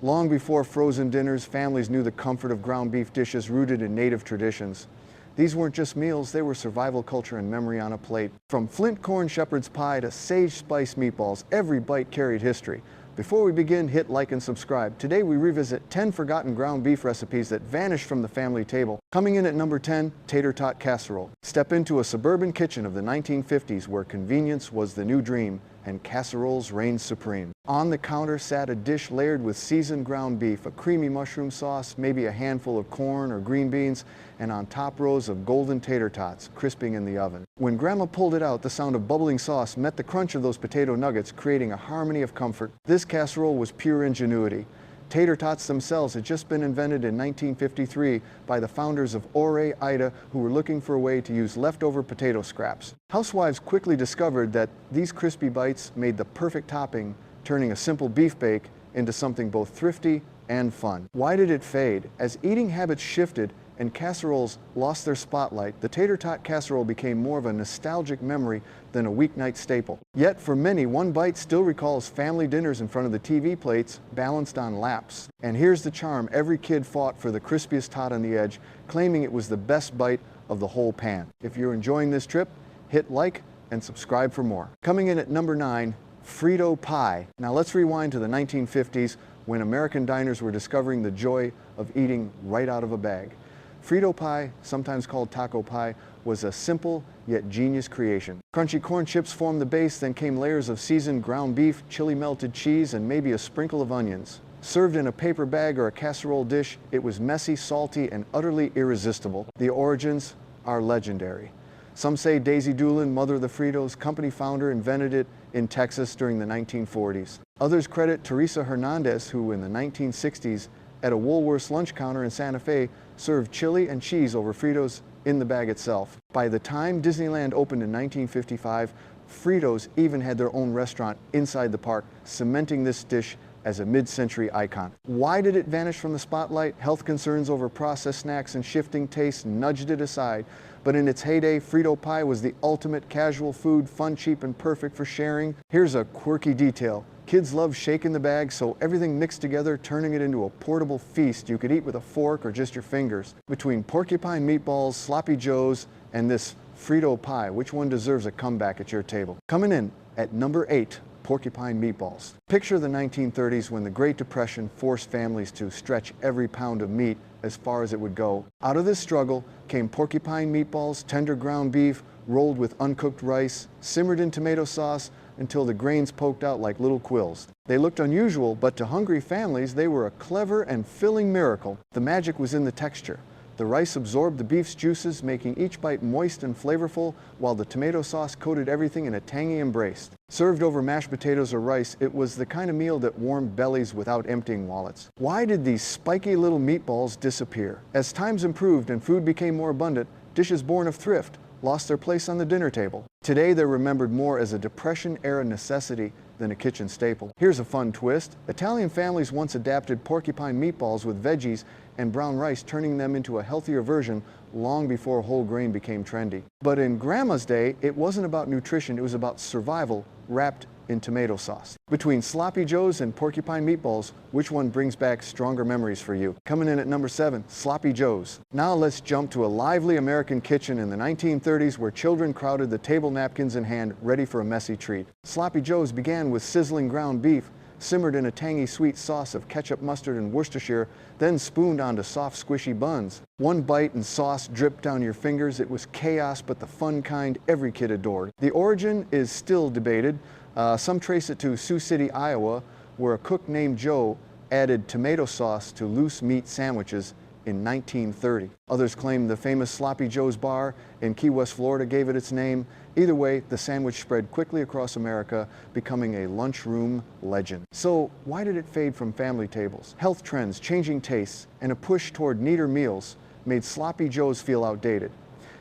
Long before frozen dinners, families knew the comfort of ground beef dishes rooted in native traditions. These weren't just meals, they were survival culture and memory on a plate. From flint corn shepherd's pie to sage spice meatballs, every bite carried history. Before we begin, hit like and subscribe. Today we revisit 10 forgotten ground beef recipes that vanished from the family table. Coming in at number 10, tater tot casserole. Step into a suburban kitchen of the 1950s where convenience was the new dream and casseroles reigned supreme. On the counter sat a dish layered with seasoned ground beef, a creamy mushroom sauce, maybe a handful of corn or green beans, and on top rows of golden tater tots crisping in the oven. When Grandma pulled it out, the sound of bubbling sauce met the crunch of those potato nuggets, creating a harmony of comfort. This casserole was pure ingenuity. Tater tots themselves had just been invented in 1953 by the founders of Ore, Ida, who were looking for a way to use leftover potato scraps. Housewives quickly discovered that these crispy bites made the perfect topping, turning a simple beef bake into something both thrifty and fun. Why did it fade? As eating habits shifted and casseroles lost their spotlight, the tater tot casserole became more of a nostalgic memory than a weeknight staple. Yet for many, one bite still recalls family dinners in front of the TV plates balanced on laps. And here's the charm: every kid fought for the crispiest tot on the edge, claiming it was the best bite of the whole pan. If you're enjoying this trip, hit like and subscribe for more. Coming in at number 9, Frito pie. Now let's rewind to the 1950s when American diners were discovering the joy of eating right out of a bag. Frito pie, sometimes called taco pie, was a simple yet genius creation. Crunchy corn chips formed the base, then came layers of seasoned ground beef, chili melted cheese, and maybe a sprinkle of onions. Served in a paper bag or a casserole dish, it was messy, salty, and utterly irresistible. The origins are legendary. Some say Daisy Doolin, mother of the Fritos, company founder, invented it in Texas during the 1940s. Others credit Teresa Hernandez, who in the 1960s at a Woolworth's lunch counter in Santa Fe served chili and cheese over Fritos in the bag itself. By the time Disneyland opened in 1955, Fritos even had their own restaurant inside the park, cementing this dish as a mid-century icon. Why did it vanish from the spotlight? Health concerns over processed snacks and shifting tastes nudged it aside. But in its heyday, Frito pie was the ultimate casual food, fun, cheap, and perfect for sharing. Here's a quirky detail. Kids loved shaking the bag, so everything mixed together, turning it into a portable feast you could eat with a fork or just your fingers. Between porcupine meatballs, sloppy joes, and this Frito pie, which one deserves a comeback at your table? Coming in at number 8, porcupine meatballs. Picture the 1930s when the Great Depression forced families to stretch every pound of meat as far as it would go. Out of this struggle came porcupine meatballs, tender ground beef, rolled with uncooked rice, simmered in tomato sauce until the grains poked out like little quills. They looked unusual, but to hungry families, they were a clever and filling miracle. The magic was in the texture. The rice absorbed the beef's juices, making each bite moist and flavorful, while the tomato sauce coated everything in a tangy embrace. Served over mashed potatoes or rice, it was the kind of meal that warmed bellies without emptying wallets. Why did these spiky little meatballs disappear? As times improved and food became more abundant, dishes born of thrift lost their place on the dinner table. Today they're remembered more as a Depression-era necessity than a kitchen staple. Here's a fun twist. Italian families once adapted porcupine meatballs with veggies and brown rice, turning them into a healthier version long before whole grain became trendy. But in Grandma's day, it wasn't about nutrition, it was about survival wrapped in tomato sauce. Between sloppy joes and porcupine meatballs, which one brings back stronger memories for you? Coming in at number 7, sloppy joes. Now let's jump to a lively American kitchen in the 1930s where children crowded the table, napkins in hand, ready for a messy treat. Sloppy joes began with sizzling ground beef, simmered in a tangy sweet sauce of ketchup, mustard, and Worcestershire, then spooned onto soft squishy buns. One bite and sauce dripped down your fingers. It was chaos, but the fun kind every kid adored. The origin is still debated. Some trace it to Sioux City, Iowa, where a cook named Joe added tomato sauce to loose meat sandwiches in 1930. Others claim the famous Sloppy Joe's bar in Key West, Florida gave it its name. Either way, the sandwich spread quickly across America, becoming a lunchroom legend. So why did it fade from family tables? Health trends, changing tastes, and a push toward neater meals made Sloppy Joe's feel outdated.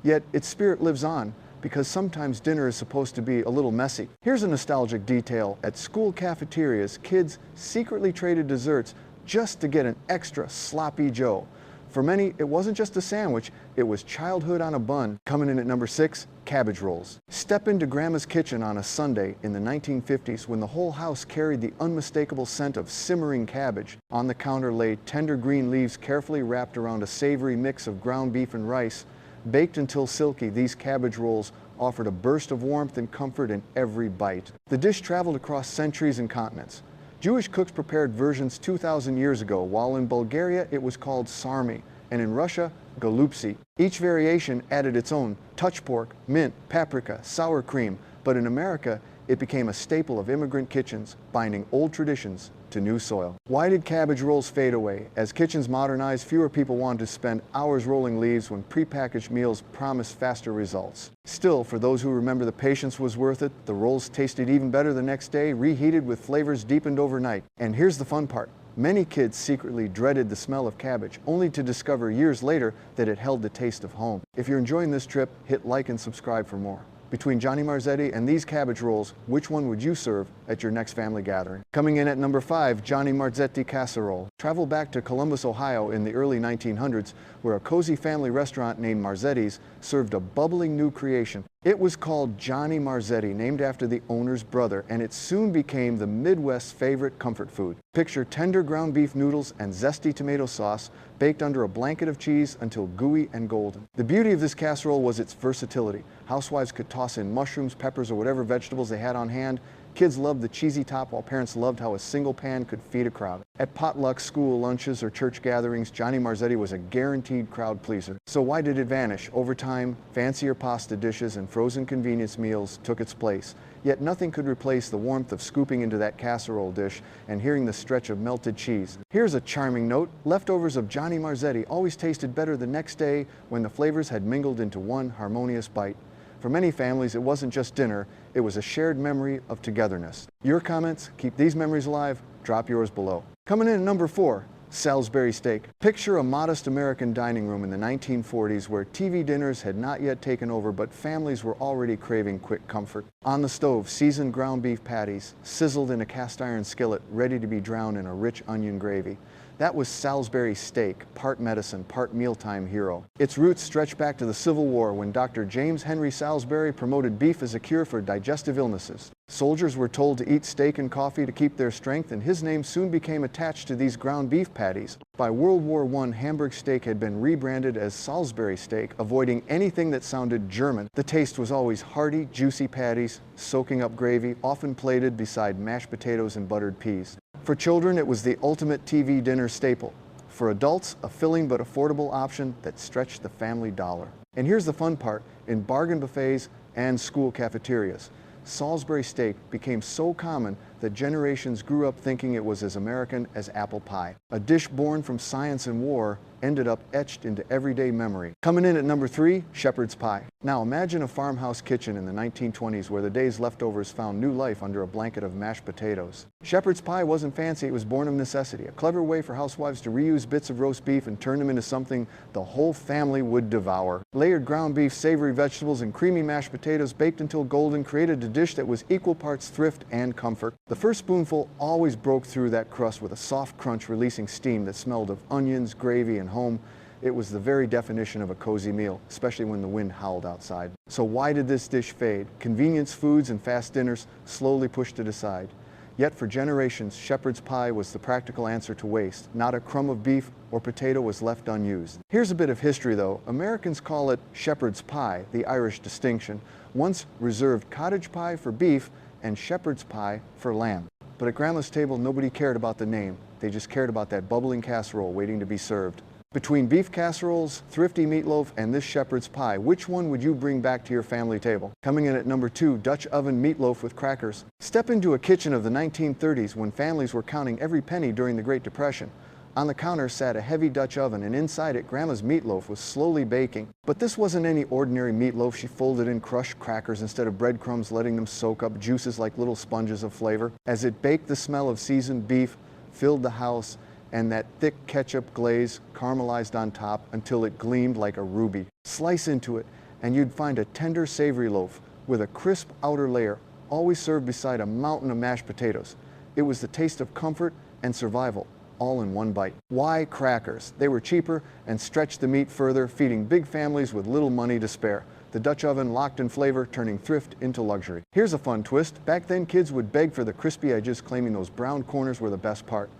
Yet its spirit lives on, because sometimes dinner is supposed to be a little messy. Here's a nostalgic detail. At school cafeterias, kids secretly traded desserts just to get an extra Sloppy Joe. For many, it wasn't just a sandwich, it was childhood on a bun. Coming in at number 6, cabbage rolls. Step into Grandma's kitchen on a Sunday in the 1950s when the whole house carried the unmistakable scent of simmering cabbage. On the counter lay tender green leaves carefully wrapped around a savory mix of ground beef and rice. Baked until silky, these cabbage rolls offered a burst of warmth and comfort in every bite. The dish traveled across centuries and continents. Jewish cooks prepared versions 2,000 years ago, while in Bulgaria it was called sarmi, and in Russia, golubtsi. Each variation added its own touch pork, mint, paprika, sour cream, but in America, it became a staple of immigrant kitchens, binding old traditions to new soil. Why did cabbage rolls fade away? As kitchens modernized, fewer people wanted to spend hours rolling leaves when prepackaged meals promised faster results. Still, for those who remember the patience was worth it, the rolls tasted even better the next day, reheated with flavors deepened overnight. And here's the fun part. Many kids secretly dreaded the smell of cabbage, only to discover years later that it held the taste of home. If you're enjoying this trip, hit like and subscribe for more. Between Johnny Marzetti and these cabbage rolls, which one would you serve at your next family gathering? Coming in at number 5, Johnny Marzetti casserole. Travel back to Columbus, Ohio in the early 1900s, where a cozy family restaurant named Marzetti's served a bubbling new creation. It was called Johnny Marzetti, named after the owner's brother, and it soon became the Midwest's favorite comfort food. Picture tender ground beef noodles and zesty tomato sauce baked under a blanket of cheese until gooey and golden. The beauty of this casserole was its versatility. Housewives could toss in mushrooms, peppers, or whatever vegetables they had on hand. Kids loved the cheesy top, while parents loved how a single pan could feed a crowd. At potlucks, school lunches, or church gatherings, Johnny Marzetti was a guaranteed crowd pleaser. So why did it vanish? Over time, fancier pasta dishes and frozen convenience meals took its place. Yet nothing could replace the warmth of scooping into that casserole dish and hearing the stretch of melted cheese. Here's a charming note. Leftovers of Johnny Marzetti always tasted better the next day when the flavors had mingled into one harmonious bite. For many families, it wasn't just dinner, it was a shared memory of togetherness. Your comments keep these memories alive. Drop yours below. Coming in at number 4, Salisbury steak. Picture a modest American dining room in the 1940s where TV dinners had not yet taken over, but families were already craving quick comfort. On the stove, seasoned ground beef patties, sizzled in a cast iron skillet, ready to be drowned in a rich onion gravy. That was Salisbury steak, part medicine, part mealtime hero. Its roots stretch back to the Civil War when Dr. James Henry Salisbury promoted beef as a cure for digestive illnesses. Soldiers were told to eat steak and coffee to keep their strength, and his name soon became attached to these ground beef patties. By World War I, Hamburg steak had been rebranded as Salisbury steak, avoiding anything that sounded German. The taste was always hearty, juicy patties, soaking up gravy, often plated beside mashed potatoes and buttered peas. For children, it was the ultimate TV dinner staple. For adults, a filling but affordable option that stretched the family dollar. And here's the fun part. In bargain buffets and school cafeterias, Salisbury steak became so common that generations grew up thinking it was as American as apple pie. A dish born from science and war ended up etched into everyday memory. Coming in at number 3, shepherd's pie. Now imagine a farmhouse kitchen in the 1920s where the day's leftovers found new life under a blanket of mashed potatoes. Shepherd's pie wasn't fancy, it was born of necessity, a clever way for housewives to reuse bits of roast beef and turn them into something the whole family would devour. Layered ground beef, savory vegetables, and creamy mashed potatoes baked until golden created a dish that was equal parts thrift and comfort. The first spoonful always broke through that crust with a soft crunch, releasing steam that smelled of onions, gravy, and home. It was the very definition of a cozy meal, especially when the wind howled outside. So why did this dish fade? Convenience foods and fast dinners slowly pushed it aside. Yet for generations, shepherd's pie was the practical answer to waste. Not a crumb of beef or potato was left unused. Here's a bit of history though. Americans call it shepherd's pie, the Irish distinction. Once reserved cottage pie for beef and shepherd's pie for lamb. But at Grandma's table, nobody cared about the name. They just cared about that bubbling casserole waiting to be served. Between beef casseroles, thrifty meatloaf, and this shepherd's pie, which one would you bring back to your family table? Coming in at number 2, Dutch oven meatloaf with crackers. Step into a kitchen of the 1930s when families were counting every penny during the Great Depression. On the counter sat a heavy Dutch oven, and inside it, Grandma's meatloaf was slowly baking. But this wasn't any ordinary meatloaf. She folded in crushed crackers instead of breadcrumbs, letting them soak up juices like little sponges of flavor. As it baked, the smell of seasoned beef filled the house, and that thick ketchup glaze caramelized on top until it gleamed like a ruby. Slice into it, and you'd find a tender, savory loaf with a crisp outer layer, always served beside a mountain of mashed potatoes. It was the taste of comfort and survival, all in one bite. Why crackers? They were cheaper and stretched the meat further, feeding big families with little money to spare. The Dutch oven locked in flavor, turning thrift into luxury. Here's a fun twist. Back then, kids would beg for the crispy edges, claiming those brown corners were the best part.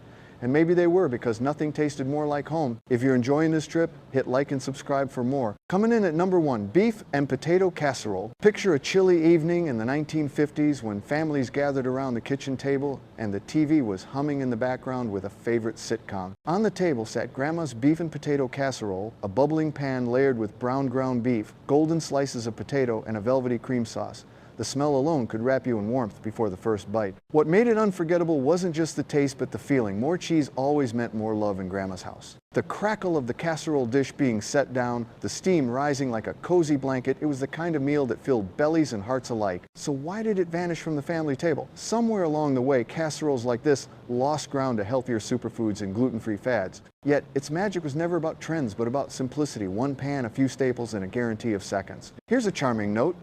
And maybe they were, because nothing tasted more like home. If you're enjoying this trip, hit like and subscribe for more. Coming in at number 1, beef and potato casserole. Picture a chilly evening in the 1950s when families gathered around the kitchen table and the TV was humming in the background with a favorite sitcom. On the table sat Grandma's beef and potato casserole, a bubbling pan layered with brown ground beef, golden slices of potato, and a velvety cream sauce. The smell alone could wrap you in warmth before the first bite. What made it unforgettable wasn't just the taste, but the feeling. More cheese always meant more love in Grandma's house. The crackle of the casserole dish being set down, the steam rising like a cozy blanket, it was the kind of meal that filled bellies and hearts alike. So why did it vanish from the family table? Somewhere along the way, casseroles like this lost ground to healthier superfoods and gluten-free fads. Yet, its magic was never about trends, but about simplicity. One pan, a few staples, and a guarantee of seconds. Here's a charming note.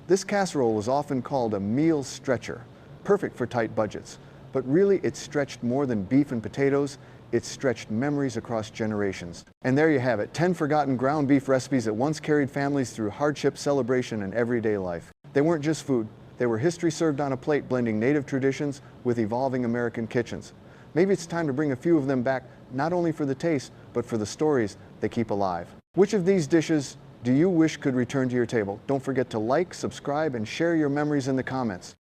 This casserole was often called a meal stretcher, perfect for tight budgets. But really, it stretched more than beef and potatoes. It stretched memories across generations. And there you have it, 10 forgotten ground beef recipes that once carried families through hardship, celebration, and everyday life. They weren't just food. They were history served on a plate, blending native traditions with evolving American kitchens. Maybe it's time to bring a few of them back, not only for the taste, but for the stories they keep alive. Which of these dishes do you wish could return to your table? Don't forget to like, subscribe, and share your memories in the comments.